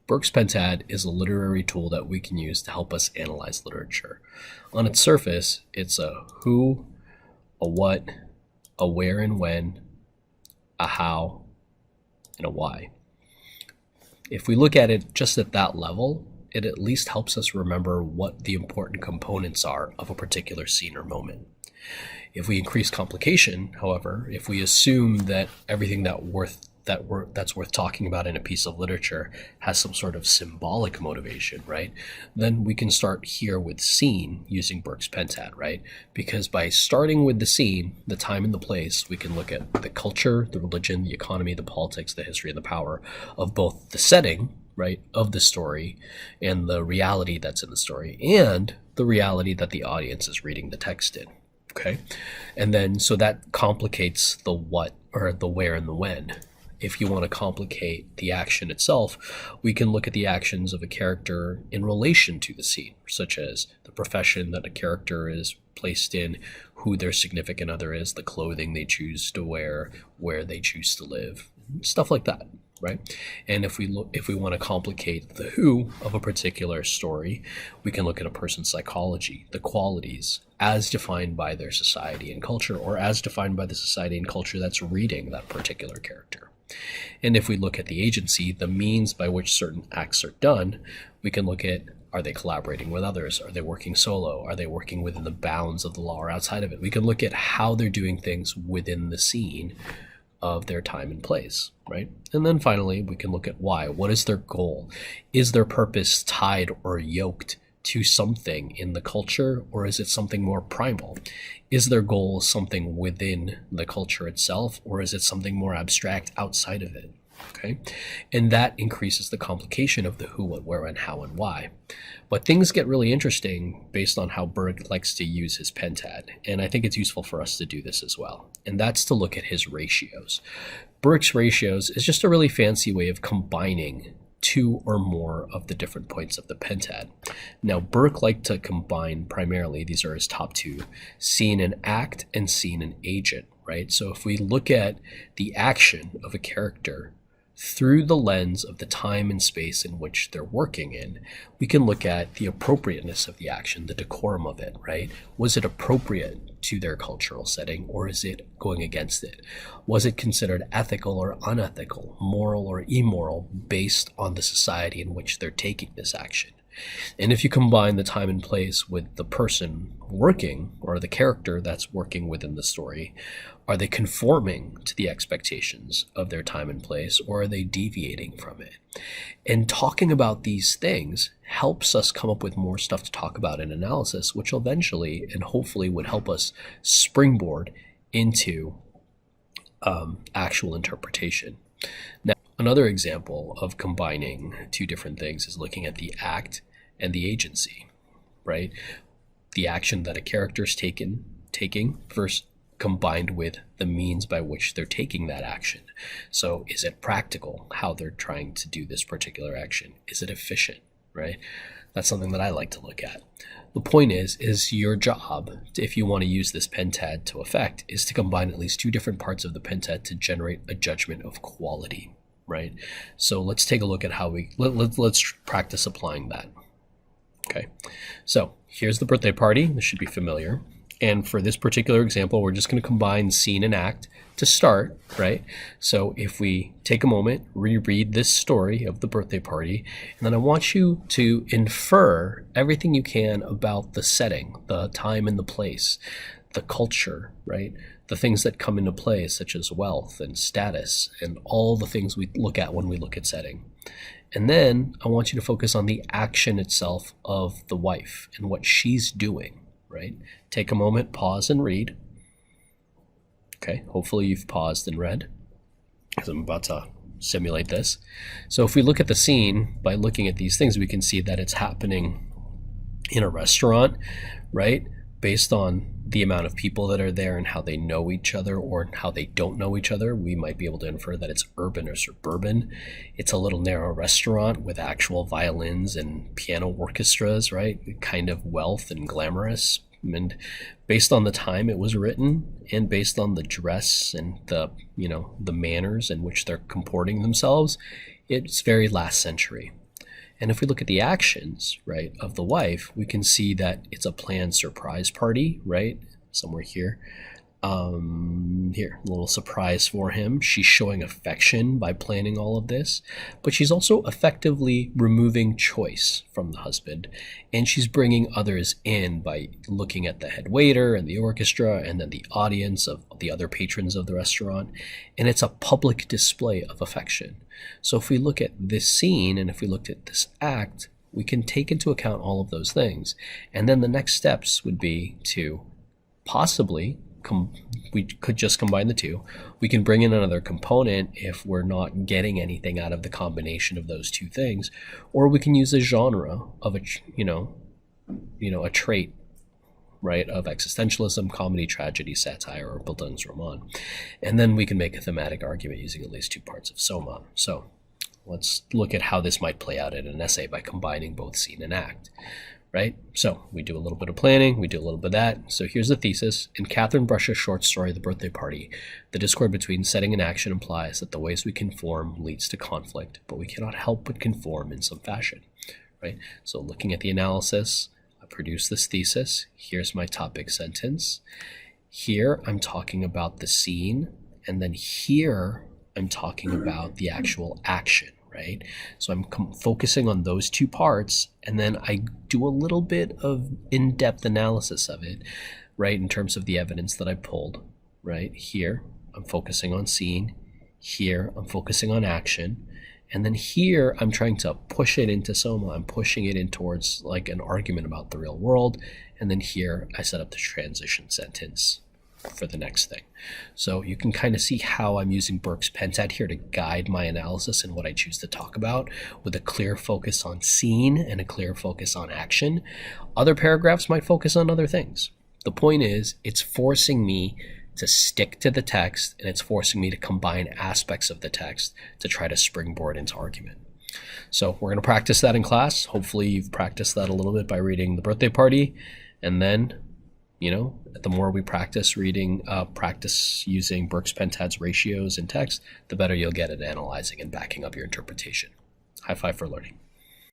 Burke's Pentad is a literary tool that we can use to help us analyze literature. On its surface, it's a who, a what, a where and when, a how, and a why. If we look at it just at that level, it at least helps us remember what the important components are of a particular scene or moment. If we increase complication, however, if we assume that everything that's worth talking about in a piece of literature has some sort of symbolic motivation, right? Then we can start here with scene using Burke's Pentad, right? Because by starting with the scene, the time and the place, we can look at the culture, the religion, the economy, the politics, the history, and the power of both the setting, right, of the story and the reality that's in the story and the reality that the audience is reading the text in. Okay. And then so that complicates the what or the where and the when. If you want to complicate the action itself, we can look at the actions of a character in relation to the scene, such as the profession that a character is placed in, who their significant other is, the clothing they choose to wear, where they choose to live, stuff like that, right? And if we want to complicate the who of a particular story, we can look at a person's psychology, the qualities as defined by their society and culture, or as defined by the society and culture that's reading that particular character. And if we look at the agency, the means by which certain acts are done, we can look at, are they collaborating with others? Are they working solo? Are they working within the bounds of the law or outside of it? We can look at how they're doing things within the scene of their time and place, right? And then finally, we can look at why. What is their goal? Is their purpose tied or yoked to something in the culture, or is it something more primal? Is their goal something within the culture itself, or is it something more abstract outside of it? Okay. And that increases the complication of the who, what, where, and how, and why. But things get really interesting based on how Burke likes to use his pentad. And I think it's useful for us to do this as well. And that's to look at his ratios. Burke's ratios is just a really fancy way of combining two or more of the different points of the pentad. Now, Burke liked to combine primarily, these are his top two, scene and act and scene and agent, right? So if we look at the action of a character through the lens of the time and space in which they're working in, we can look at the appropriateness of the action, the decorum of it, right? Was it appropriate to their cultural setting, or is it going against it? Was it considered ethical or unethical, moral or immoral, based on the society in which they're taking this action? And if you combine the time and place with the person working, or the character that's working within the story, are they conforming to the expectations of their time and place, or are they deviating from it? And talking about these things helps us come up with more stuff to talk about in analysis, which eventually and hopefully would help us springboard into actual interpretation. Now, another example of combining two different things is looking at the act and the agency, right? The action that a character is taking versus combined with the means by which they're taking that action. So is it practical how they're trying to do this particular action? Is it efficient, right? That's something that I like to look at. The point is your job, if you want to use this pentad to effect, is to combine at least two different parts of the pentad to generate a judgment of quality, right? So let's take a look at how let's practice applying that. Okay, so here's the birthday party. This should be familiar. And for this particular example, we're just going to combine scene and act to start, right? So if we take a moment, reread this story of the birthday party, and then I want you to infer everything you can about the setting, the time and the place, the culture, right? The things that come into play, such as wealth and status and all the things we look at when we look at setting. And then I want you to focus on the action itself of the wife and what she's doing. Right? Take a moment, pause, and read. Okay, hopefully you've paused and read, because I'm about to simulate this. So if we look at the scene, by looking at these things, we can see that it's happening in a restaurant, right? Based on the amount of people that are there and how they know each other or how they don't know each other, we might be able to infer that it's urban or suburban. It's a little narrow restaurant with actual violins and piano orchestras, right? Kind of wealth and glamorous. And based on the time it was written and based on the dress and the manners in which they're comporting themselves, it's very last century. And if we look at the actions, right, of the wife, we can see that it's a planned surprise party, right, somewhere here. Here, a little surprise for him. She's showing affection by planning all of this, but she's also effectively removing choice from the husband, and she's bringing others in by looking at the head waiter and the orchestra and then the audience of the other patrons of the restaurant, and it's a public display of affection. So if we look at this scene and if we looked at this act, we can take into account all of those things, and then the next steps would be to possibly we could just combine the two. We can bring in another component if we're not getting anything out of the combination of those two things, or we can use a genre of a trait, right, of existentialism, comedy, tragedy, satire, or Bildungsroman, and then we can make a thematic argument using at least two parts of Soma. So let's look at how this might play out in an essay by combining both scene and act. Right? So we do a little bit of planning, we do a little bit of that. So here's the thesis. In Catherine Brush's short story, The Birthday Party, the discord between setting and action implies that the ways we conform leads to conflict, but we cannot help but conform in some fashion. Right? So looking at the analysis, I produce this thesis. Here's my topic sentence. Here I'm talking about the scene, and then here I'm talking about the actual action. Right? So I'm focusing on those two parts, and then I do a little bit of in-depth analysis of it, right, in terms of the evidence that I pulled. Right? Here, I'm focusing on scene. Here, I'm focusing on action. And then here, I'm trying to push it into Soma. I'm pushing it in towards like an argument about the real world. And then here, I set up the transition sentence for the next thing. So you can kind of see how I'm using Burke's Pentat here to guide my analysis and what I choose to talk about, with a clear focus on scene and a clear focus on action. Other paragraphs might focus on other things. The point is, it's forcing me to stick to the text, and it's forcing me to combine aspects of the text to try to springboard into argument. So we're going to practice that in class. Hopefully you've practiced that a little bit by reading The Birthday Party, and then the more we practice using Burke's Pentat's ratios in text, the better you'll get at analyzing and backing up your interpretation. High five for learning.